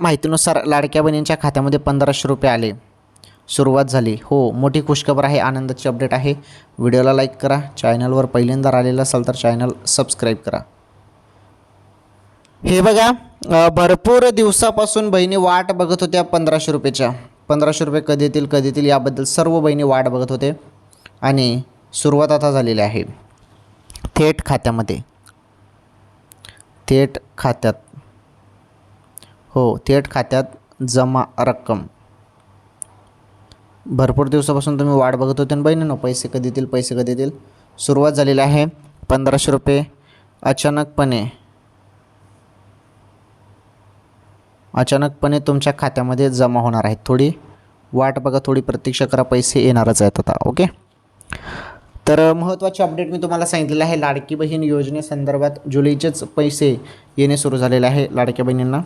माहितीनुसार लाडक्या बहिणींच्या खात्यामध्ये 1500 रुपये आले, सुरुवात झाली. हो, मोठी खुशखबर आहे, आनंदाची अपडेट आहे. व्हिडिओला लाईक करा. चॅनलवर पहिल्यांदा आलेलं असाल तर चॅनल सबस्क्राईब करा. हे बघा, भरपूर दिवसापासून बहिणी वाट बघत होत्या 1500 रुपयेच्या. 1500 रुपये कधी येतील याबद्दल सर्व बहिणी वाट बघत होते आणि सुरुवात आता झालेली आहे. थेट खात्यामध्ये, थेट खात्यात, हो थेट खात्यात जमा रक्कम. भरपूर दिवसापासून तुम्ही वाट बघत होते ना बहिणींनो, पैसे कधी येतील. सुरुवात झालेली आहे. 1500 रुपये अचानकपणे तुमच्या खात्यामध्ये जमा होणार आहेत. थोडी वाट बघा, थोडी प्रतीक्षा करा, पैसे येणारच आहेत आता. ओके, तर महत्त्वाचे अपडेट मी तुम्हाला सांगितलेलं आहे. लाडकी बहीण योजनेसंदर्भात जुलैचेच पैसे येणे सुरू झालेले आहे लाडक्या बहिणींना.